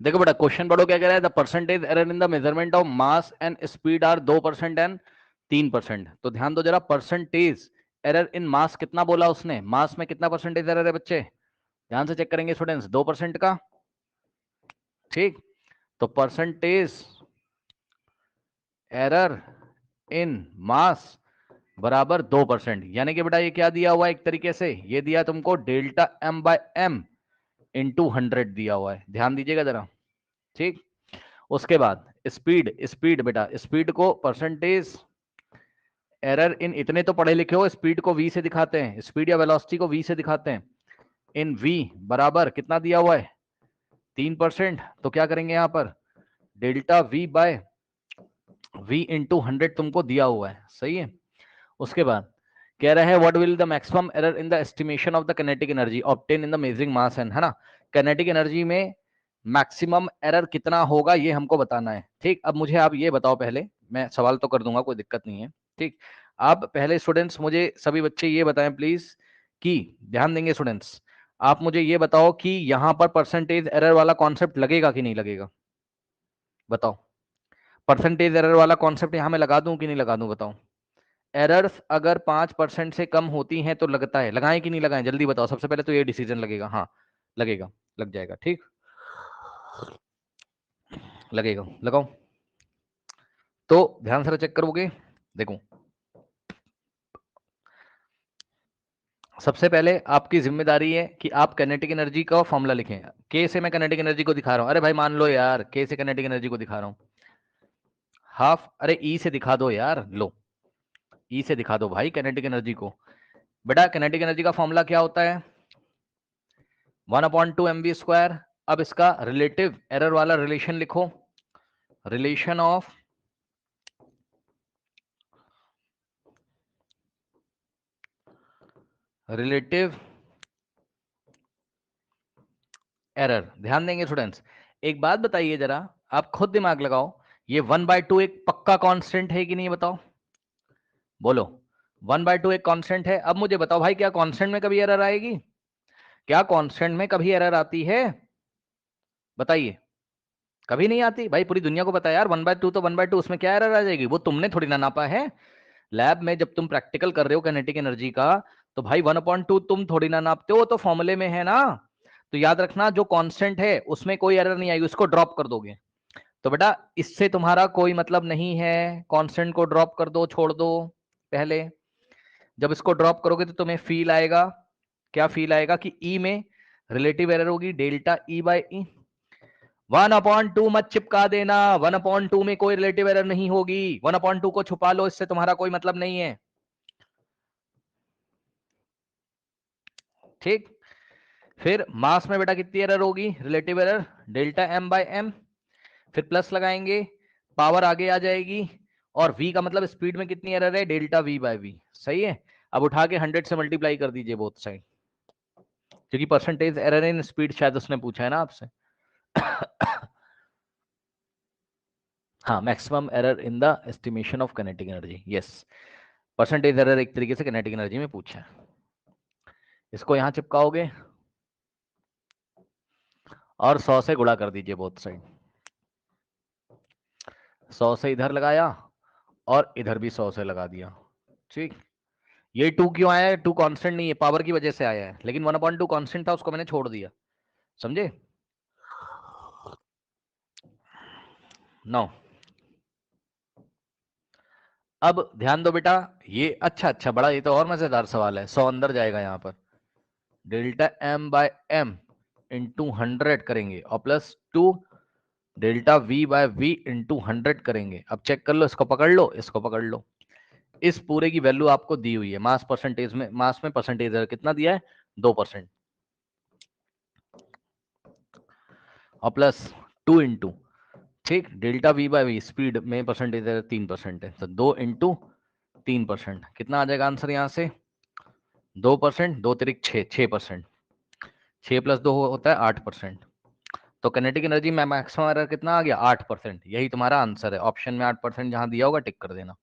देखो बेटा क्वेश्चन पढ़ो क्या कह रहा है, the percentage error in the measurement of mass and speed are 2% and 3%। तो ध्यान दो जरा, परसेंटेज एरर इन मास कितना बोला उसने, मास में कितना परसेंटेज एरर है बच्चे, ध्यान से चेक करेंगे स्टूडेंट्स, 2% का। ठीक, तो परसेंटेज एरर इन मास बराबर 2%, यानी कि बेटा ये क्या दिया हुआ है एक तरीके से, ये दिया तुमको delta M by M into 100 दिया हुआ है, ध्यान दीजिएगा जरा। ठीक, उसके बाद स्पीड, स्पीड बेटा स्पीड को परसेंटेज एरर इन, इतने तो पढ़े लिखे हो, स्पीड को v से दिखाते हैं, स्पीड या वेलोसिटी को v से दिखाते हैं, इन v बराबर कितना दिया हुआ है 3%। तो क्या करेंगे यहां पर delta v by v into 100 तुमको दिया हुआ है, सही है। उसके बाद कह रहा है what will the maximum error in the estimation of the kinetic energy obtain in the measuring mass and, है ना, काइनेटिक एनर्जी में मैक्सिमम एरर कितना होगा ये हमको बताना है। ठीक, अब मुझे आप ये बताओ, पहले मैं सवाल तो कर दूंगा, कोई दिक्कत नहीं है। ठीक, आप पहले स्टूडेंट्स मुझे सभी बच्चे ये बताएं प्लीज, कि ध्यान देंगे स्टूडेंट्स, आप मुझे ये बताओ कि यहां पर परसेंटेज एरर वाला कॉन्सेप्ट लगेगा कि नहीं लगेगा, बताओ। परसेंटेज एरर वाला कॉन्सेप्ट यहां मैं लगा दूं कि नहीं लगा दूं, बताओ। एरर्स अगर 5% से कम होती हैं तो लगता है, लगाएं कि नहीं लगाएं, जल्दी बताओ, सबसे पहले तो ये डिसीजन लगेगा, हाँ लगेगा, लग जाएगा। ठीक, लगेगा, लगाओ। तो ध्यान से चेक करोगे, देखो सबसे पहले आपकी जिम्मेदारी है कि आप काइनेटिक एनर्जी का फॉर्मूला लिखें। के से मैं काइनेटिक एनर्जी को दिखा रहा हूं, अरे भाई मान लो यार, के से काइनेटिक एनर्जी को दिखा रहा हूं, हाफ, अरे ई से दिखा दो यार, लो ई से दिखा दो भाई काइनेटिक एनर्जी को। बेटा काइनेटिक एनर्जी का फॉर्मूला क्या होता है, 1/2 mv²। अब इसका रिलेटिव एरर वाला रिलेशन लिखो, रिलेशन ऑफ रिलेटिव एरर। ध्यान देंगे स्टूडेंट्स, एक बात बताइए जरा, आप खुद दिमाग लगाओ, ये 1/2 एक पक्का कांस्टेंट है कि नहीं, बताओ, बोलो। 1/2 एक कांस्टेंट है। अब मुझे बताओ भाई, क्या कांस्टेंट में कभी एरर आएगी, क्या कांस्टेंट में कभी एरर आती है, बताइए। कभी नहीं आती भाई, पूरी दुनिया को पता है यार, 1/2 तो 1/2, उसमें क्या एरर आ जाएगी, वो तुमने थोड़ी ना नापा है लैब में, जब तुम प्रैक्टिकल कर रहे हो काइनेटिक एनर्जी का, तो भाई 1/2 तुम थोड़ी ना नापते हो, तो फॉर्मूले में है ना। तो याद रखना, जो कांस्टेंट है उसमें कोई एरर नहीं आएगी, उसको ड्रॉप कर दोगे। तो बेटा इससे तुम्हारा कोई मतलब नहीं है, कांस्टेंट को ड्रॉप कर दो, छोड़ दो। पहले जब इसको ड्रॉप करोगे तो तुम्हें फील आएगा, क्या फील आएगा कि ई में रिलेटिव एरर होगी डेल्टा ई बाई ई। 1/2 मत चिपका देना, 1/2 में कोई रिलेटिव एरर नहीं होगी, 1/2 को छुपा लो, इससे तुम्हारा कोई मतलब नहीं है। ठीक, फिर मास में बेटा कितनी एरर होगी, relative error delta M by M, फिर प्लस लगाएंगे, पावर आगे आ जाएगी, और v का मतलब स्पीड में कितनी एरर है, डेल्टा v बाय v, सही है। अब उठा के 100 से मल्टीप्लाई कर दीजिए बोथ साइड, क्योंकि परसेंटेज एरर इन स्पीड शायद उसने पूछा है ना आपसे। हाँ, maximum error in the estimation of kinetic energy, yes, percentage error एक तरीके से काइनेटिक एनर्जी में पूछा है। इसको यहां चिपकाओगे और 100 से गुणा कर दीजिए बोथ साइड, 100 से इधर लगाया और इधर भी 100 से लगा दिया। ठीक, ये 2 क्यों आया है, 2 कांस्टेंट नहीं है, पावर की वजह से आया है, लेकिन 1/2 कांस्टेंट था, उसको मैंने छोड़ दिया, समझे। 9, अब ध्यान दो बेटा, ये अच्छा बड़ा, ये तो और मजेदार सवाल है, 100 अंदर जाएगा यहाँ पर, delta M by M into 100 करेंगे, और plus 2 delta V by V into 100 करेंगे। अब चेक कर लो, इसको पकड़ लो, इसको पकड़ लो, इस पूरे की वैल्यू आपको दी हुई है, मास परसेंटेज में, मास में परसेंटेज कितना दिया है 2%, और प्लस 2 इंटू, ठीक, delta V by V speed में परसेंटेज 3% है, तो 2 इंटू 3%, कितना आ जाएगा आंसर यहाँ से 2%, 2 तिरिक 6%, 6 प्लस 2 होता है 8%। तो काइनेटिक एनर्जी में मैक्सिमम एरर कितना आ गया 8%, यही तुम्हारा आंसर है, ऑप्शन में 8% जहां दिया होगा टिक कर देना।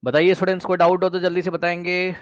बताइए स्टूडेंट्स, कोई डाउट हो तो जल्दी से बताएंगे।